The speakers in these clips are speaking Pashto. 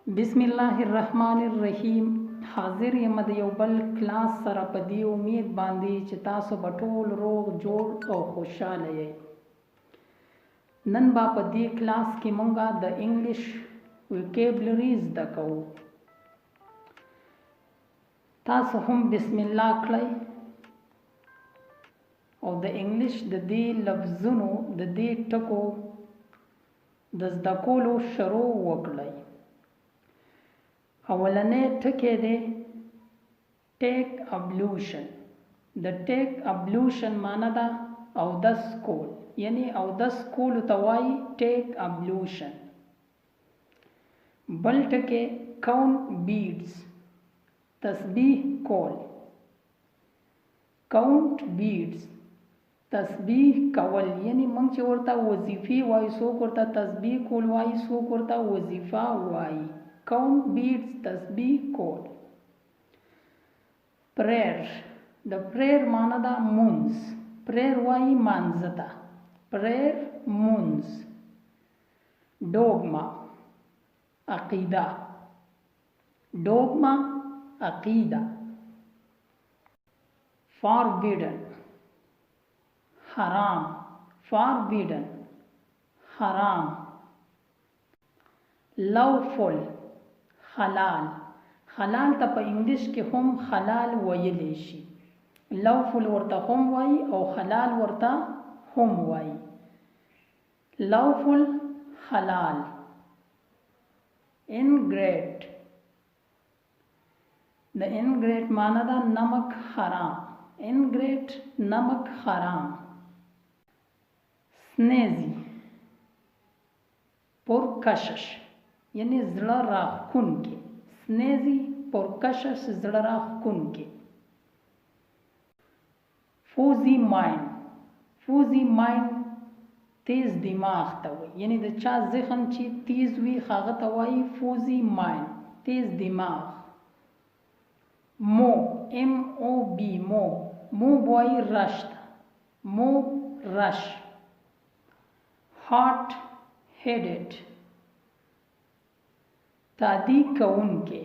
بسم الله الرحمن الرحیم. حاضر یم د یو بل کلاس سره په دې امید باندې چې تاسو به ټول روغ جوړ او خوشاله یې. نن با په دې کلاس کې مونږه د انګلیش وکیبلری زده کوو. تاسو هم بسم الله کړئ او د انګلیش د دې لفظونو د دې ټکو د زده کولو شروع وکړئ. اولنې ټکی دی ټیک ابلوشن. د ټیک ابلوشن معنی ده اودس کول، یعنی اودس کولو ته وایي ټیک ابلوشن. بل ټکی کاونټ بیډز، تسبیح کول. کاونټ بیډز تسبیح کول، یعنی موږ چې ورته وظیفې وایو، څوک ورته تسبیح کول وایي، څوک ورته وظیفه وایي. count beads تسبیح کول. prayer د prayer معنی ده مونځ. prayer وایي مانځه ته. prayer مونځ. dogma عقیده. dogma عقیده. forbidden حرام. forbidden حرام. lawful حلال. حلال ته په انګلیش کې هم حلال ویلی شي. لوفل ورته هم وایي او حلال ورته هم وایي. لوفل حلال. انګریټ د انګریټ معنی ده نمک حرام. انګریټ نمک حرام. سنیزی پرکشش، یعنی زړه راښکونکی. سنیزی پرکشش زړه راښکونکی. فوزی مایند. فوزی مایند تیز دماغ ته وایي، یعنی د چا ذهن چې تیز وي هغه ته وایي فوزی مایند، تیز دماغ. مو ام او بی مو. مو وایي رش ته. مو رش. هاټ هیډډ تادی کوونکی.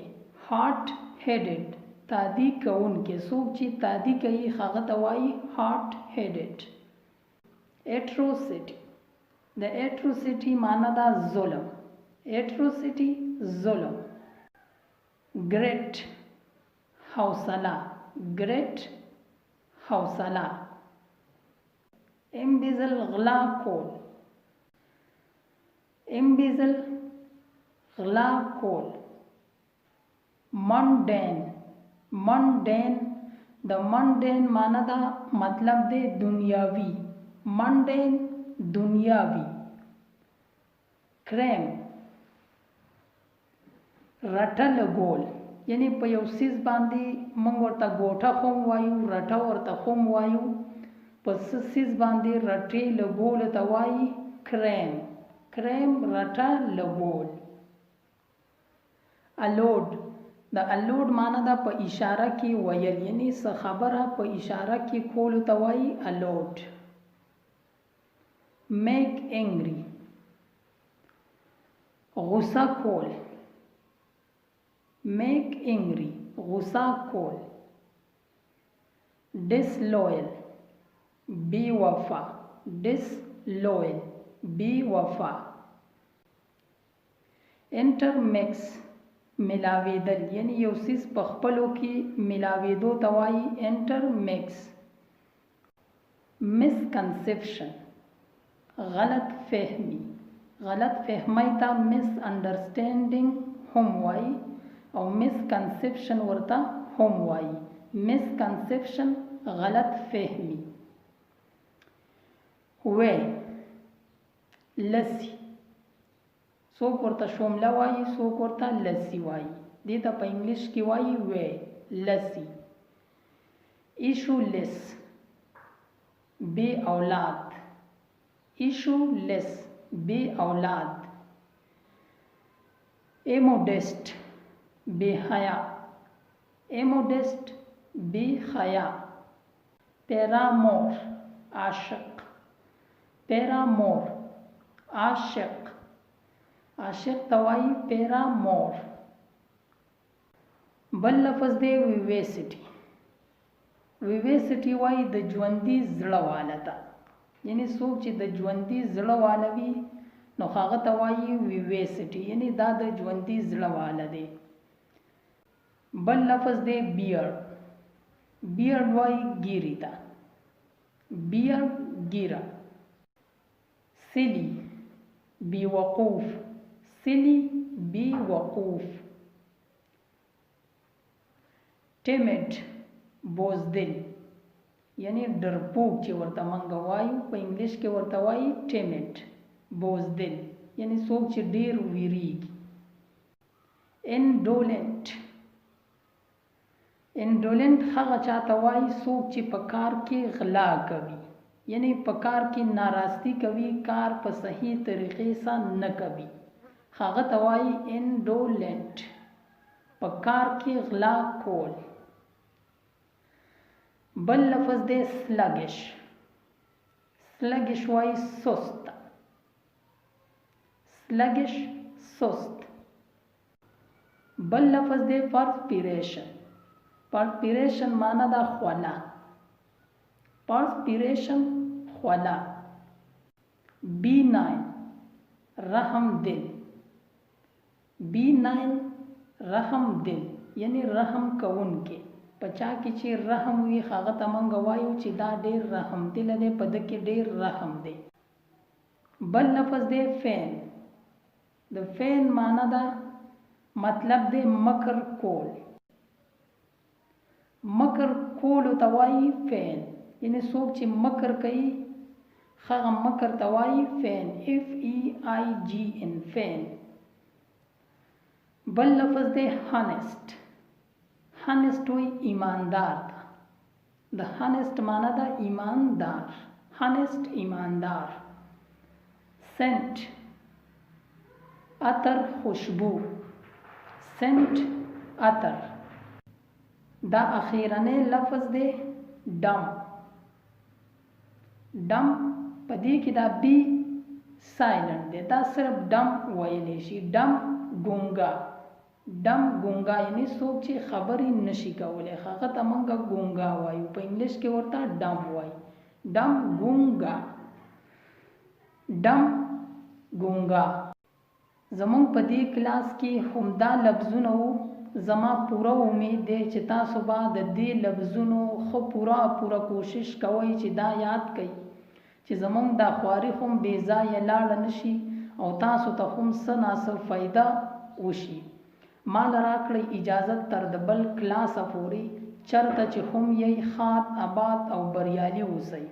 هاټ هیډډ تادی کوونکی، څوک چې تادی کوي هغه ته وایي هاټ هیډډ. اټروسټي د اټروسټي معنی ده ظلم. اټروسټي ظلم. ګریټ حوصله. ګریټ حوصله. امبیزل غلا کول. امبیزل غلا کول. منډین. منډین د منډین معنی ده مطلب دی دنیاوی. منډین دنیاوی. کریم رټه لګول، یعنی په یو څیز باندې موږ ورته ګوټه هم وایو، رټه ورته هم وایو. په څه څیز باندې رټې لګولو ته وایي کریم. کریم رټه لګول. الوډ د الوډ معنی ده په اشاره کې ویل، یعنی څه خبره په اشاره کې کولو ته وایي الوډ. میک انګری غوسه کول. میک انګری غوسه کول. ډسلویل بی وفا. ډسلویل بی وفا. انټرمکس ملاویدل، یعنی یو څیز په خپلو کې ملاویدو ته وایي انټرمکس. مسکنسپشن غلط فهمی. غلط فهمی ته مس انډرسټینډینګ هم وایي او مسکنسپشن ورته هم وایي. مسکنسپشن غلط فهمی. وی لسی، څوک ورته شومله وایي، څوک ورته لسی وایي. دې ته په انګلیش کې وایي وی لسی. ایشو لیس بے اولاد. ایشو لیس بے اولاد. ایموڈسٹ بے حیا. ایموڈسٹ بے حیا. پیرامور عاشق. پیرامور عاشق. عاشق ته وایي پیرامور. بل لفظ دی ویویسټي. ویویسټي وایي د ژوندي زړه واله ته، یعنی څوک چې د ژوندي زړه واله وي نو هغه ته وایي ویویسټي، یعنی دا د ژوندي زړه واله دی. بل لفظ دی بیئرډ. بیئرډ وایي ګیري ته. بیئرډ ګیره. سلی بی وقوف. سلی بی وقوف. ټیمډ بوزدل، یعنی ډرپوک چې ورته موږ وایو، په انګلیش کې ورته وایي ټیمډ بوزدل، یعنی څوک چې ډیر ویریږي. انډولنٹ. انډولنٹ هغه چاته وایي څوک چې په کار کې غلا کوي، یعنی په کار کې ناراستی کوي، کار په صحیح طریقې سره نه کوي، هغه ته وایي انډولنٹ. په کار کې غلا کول. بل لفظ دی سلګش. سلګش وایي سست. سلګش سست. بل لفظ دی پرسپیریشن. پرسپیریشن معنا دا خوله. پرسپیریشن خوله. بیناین رحم دل. بیناین رحم دل، یعنی رحم کوونکی. پچا کې چې رحم وي هغه ته موږ وایو چې دا ډیر رحم دل دی، په ده کې ډیر رحم دی. بل لفظ دی فین. د فین معنا دا مطلب دی مکر کول. مکر کولو ته وایي فین، یعنی څوک چې مکر کوي هغه مکر ته وایي فین. FEIGN فین. بل لفظ دی هانسٹ. هانسٹ وی ایماندار تا. د هانسٹ معنا دا ایماندار. هانسٹ ایماندار. سینٹ عطر خوشبو. سینٹ عطر. دا اخیرنی لفظ دی ډم. ډم په دې کې دا بی سایلنٹ دی، دا صرف ډم ویلی شي. ډم ګونګا. ډم ګونګا یعنی څوک چې خبرې نشي کولی هغه ته موږ ګونګا وایو، په انګلیش کې ورته ډم وایي. ډم ګونګا. ډم ګونګا. زموږ په دې کلاس کې همدا لفظونه وو. زما پوره امید دی چې تاسو به د دې لفظونو ښه پوره کوشش کوئ چې دا یاد کړئ چې زموږ دا خواري هم بې ځایه لاړه نشي او تاسو ته هم څه ناڅه فایده وشي. ما له راکړئ اجازت تر د بل کلاسه پورې چېرته چې هم یې ښاد، آباد او بریالي اوسئ.